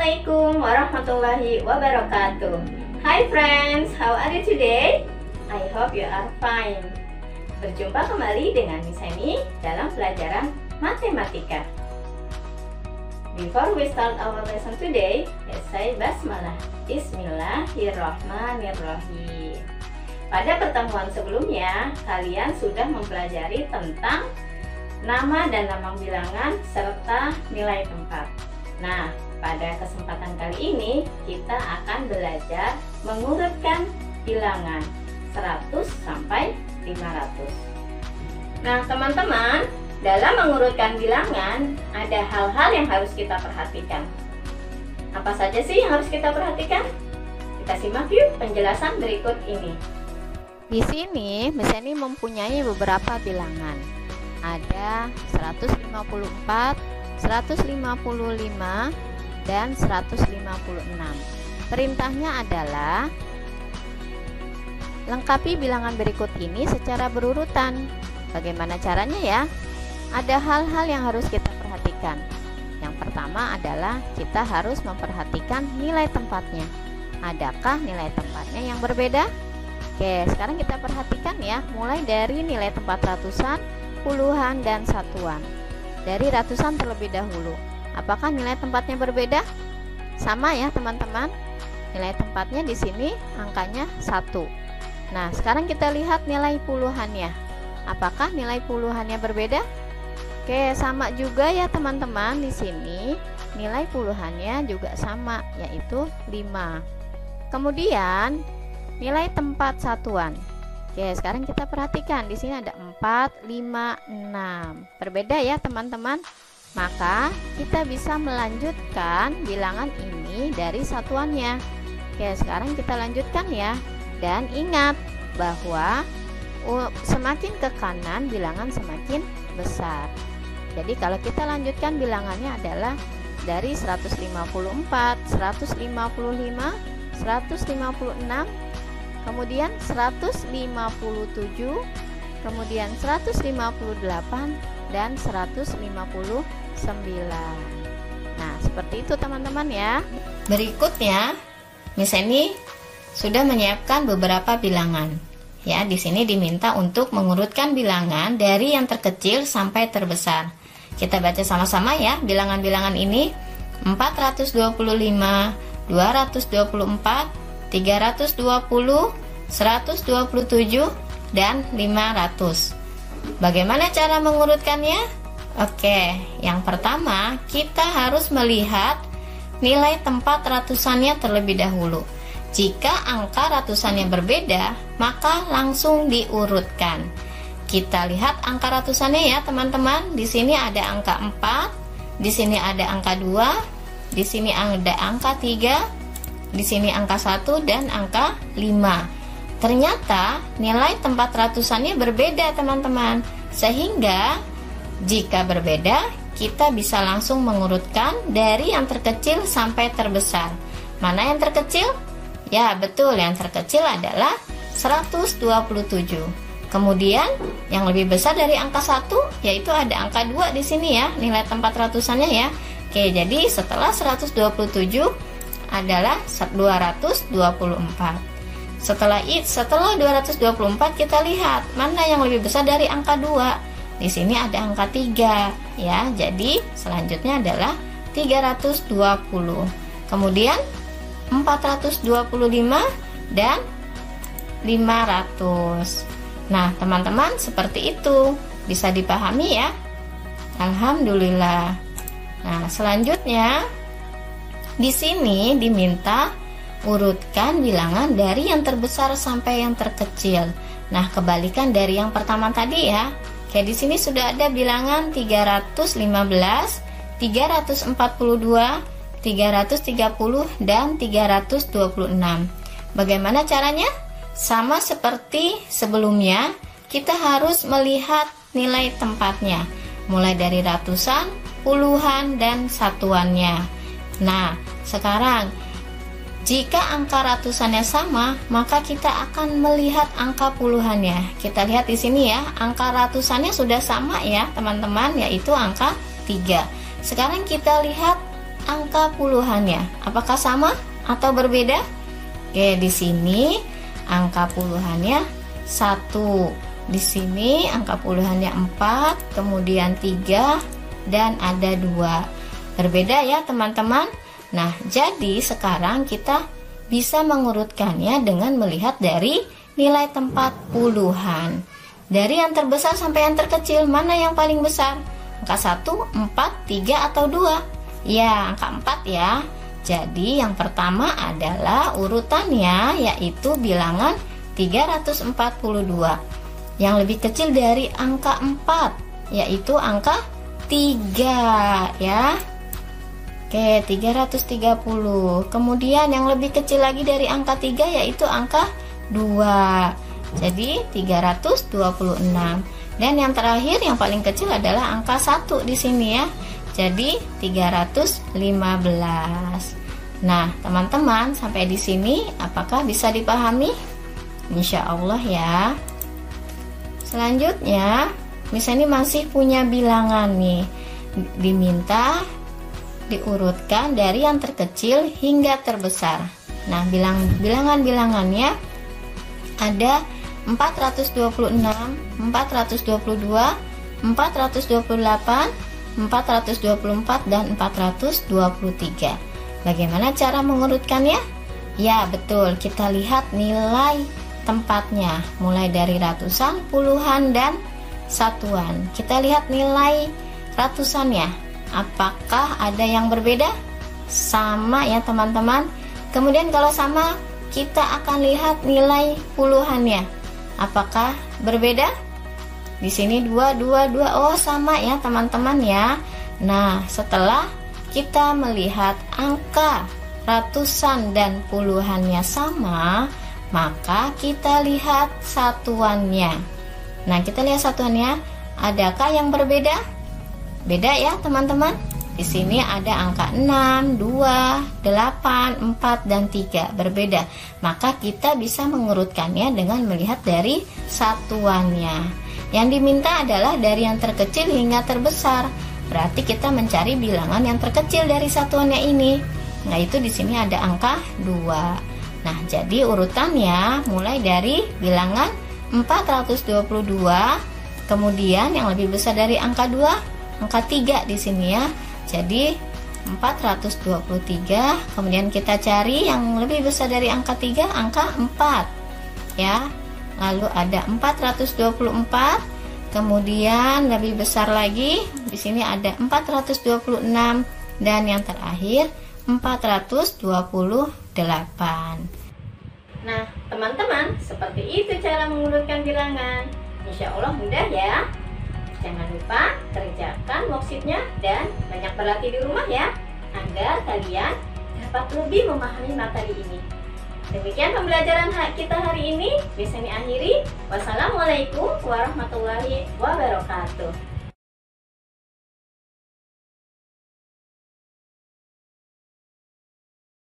Assalamualaikum warahmatullahi wabarakatuh. Hi friends, how are you today? I hope you are fine. Berjumpa kembali dengan Miss Emi dalam pelajaran matematika. Before we start our lesson today, let's say basmalah. Bismillahirrahmanirrahim. Pada pertemuan sebelumnya, kalian sudah mempelajari tentang nama dan lambang bilangan serta nilai tempat. Nah, pada kesempatan kali ini kita akan belajar mengurutkan bilangan 100 sampai 500. Nah, teman-teman, dalam mengurutkan bilangan ada hal-hal yang harus kita perhatikan. Apa saja sih yang harus kita perhatikan? Kita simak yuk penjelasan berikut ini. Di sini Miss Eni mempunyai beberapa bilangan. Ada 154, 155, dan 156. Perintahnya adalah lengkapi bilangan berikut ini secara berurutan. Bagaimana caranya ya? Ada hal-hal yang harus kita perhatikan. Yang pertama adalah kita harus memperhatikan nilai tempatnya. Adakah nilai tempatnya yang berbeda? Oke, sekarang kita perhatikan ya, mulai dari nilai tempat ratusan, puluhan, dan satuan. Dari ratusan terlebih dahulu. Apakah nilai tempatnya berbeda? Sama ya teman-teman. Nilai tempatnya di sini angkanya 1. Nah, sekarang kita lihat nilai puluhannya. Apakah nilai puluhannya berbeda? Oke, sama juga ya teman-teman. Di sini nilai puluhannya juga sama, yaitu 5. Kemudian nilai tempat satuan. Oke, sekarang kita perhatikan di sini ada 4, 5, 6. Berbeda ya teman-teman. Maka kita bisa melanjutkan bilangan ini dari satuannya. Oke, sekarang kita lanjutkan ya. Dan ingat bahwa semakin ke kanan bilangan semakin besar. Jadi kalau kita lanjutkan bilangannya adalah dari 154, 155, 156, kemudian 157, kemudian 158, dan 159. Nah, seperti itu teman-teman ya. Berikutnya, Miss Eni sudah menyiapkan beberapa bilangan. Ya, di sini diminta untuk mengurutkan bilangan dari yang terkecil sampai terbesar. Kita baca sama-sama ya bilangan-bilangan ini. 425, 224, 320, 127, dan 500. Bagaimana cara mengurutkannya? Oke, yang pertama kita harus melihat nilai tempat ratusannya terlebih dahulu. Jika angka ratusannya berbeda, maka langsung diurutkan. Kita lihat angka ratusannya ya teman-teman. Di sini ada angka 4, di sini ada angka 2, di sini ada angka 3, di sini angka 1, dan angka 5. Ternyata nilai tempat ratusannya berbeda teman-teman. Sehingga jika berbeda, kita bisa langsung mengurutkan dari yang terkecil sampai terbesar. Mana yang terkecil? Ya betul, yang terkecil adalah 127. Kemudian yang lebih besar dari angka 1 yaitu ada angka 2 di sini ya, nilai tempat ratusannya ya. Oke, jadi setelah 127 adalah 224. Setelah 224 kita lihat mana yang lebih besar dari angka 2. Di sini ada angka 3 ya. Jadi selanjutnya adalah 320. Kemudian 425 dan 500. Nah, teman-teman, seperti itu. Bisa dipahami ya? Alhamdulillah. Nah, selanjutnya di sini diminta urutkan bilangan dari yang terbesar sampai yang terkecil. Nah, kebalikan dari yang pertama tadi ya. Kayak di sini sudah ada bilangan 315, 342, 330, dan 326. Bagaimana caranya? Sama seperti sebelumnya, kita harus melihat nilai tempatnya, mulai dari ratusan, puluhan, dan satuannya. Nah, sekarang jika angka ratusannya sama, maka kita akan melihat angka puluhannya. Kita lihat di sini ya, angka ratusannya sudah sama ya, teman-teman, yaitu angka 3. Sekarang kita lihat angka puluhannya. Apakah sama atau berbeda? Oke, di sini angka puluhannya 1. Di sini angka puluhannya 4, kemudian 3 dan ada 2. Berbeda ya, teman-teman. Nah, jadi sekarang kita bisa mengurutkannya dengan melihat dari nilai tempat puluhan. Dari yang terbesar sampai yang terkecil, mana yang paling besar? Angka 1, 4, 3 atau 2? Ya, angka 4 ya. Jadi yang pertama adalah urutannya yaitu bilangan 342. Yang lebih kecil dari angka 4 yaitu angka 3 ya. Oke, 330. Kemudian yang lebih kecil lagi dari angka 3 yaitu angka 2. Jadi 326. Dan yang terakhir yang paling kecil adalah angka 1 di sini ya. Jadi 315. Nah, teman-teman, sampai di sini apakah bisa dipahami? Insya Allah ya. Selanjutnya, misalnya masih punya bilangan nih. Diminta diurutkan dari yang terkecil hingga terbesar. Nah, bilangan-bilangannya ada 426, 422, 428, 424 dan 423. Bagaimana cara mengurutkannya? Ya, betul. Kita lihat nilai tempatnya, mulai dari ratusan, puluhan dan satuan. Kita lihat nilai ratusannya. Apakah ada yang berbeda? Sama ya, teman-teman. Kemudian kalau sama, kita akan lihat nilai puluhannya. Apakah berbeda? Di sini 2, 2, 2. Oh, sama ya, teman-teman ya. Nah, setelah kita melihat angka ratusan dan puluhannya sama, maka kita lihat satuannya. Nah, kita lihat satuannya. Adakah yang berbeda? Beda ya, teman-teman. Di sini ada angka 6, 2, 8, 4 dan 3. Berbeda. Maka kita bisa mengurutkannya dengan melihat dari satuannya. Yang diminta adalah dari yang terkecil hingga terbesar. Berarti kita mencari bilangan yang terkecil dari satuannya ini. Nah, itu di sini ada angka 2. Nah, jadi urutannya mulai dari bilangan 422, kemudian yang lebih besar dari angka 2, angka 3 di sini ya. Jadi 423, kemudian kita cari yang lebih besar dari angka 3, angka 4. Ya. Lalu ada 424, kemudian lebih besar lagi, di sini ada 426 dan yang terakhir 428. Nah, teman-teman, seperti itu cara mengurutkan bilangan. Insya Allah mudah ya. Jangan lupa kerjakan worksheetnya dan banyak berlatih di rumah ya, agar kalian dapat lebih memahami materi ini. Demikian pembelajaran kita hari ini. Bisa diakhiri. Wassalamualaikum warahmatullahi wabarakatuh.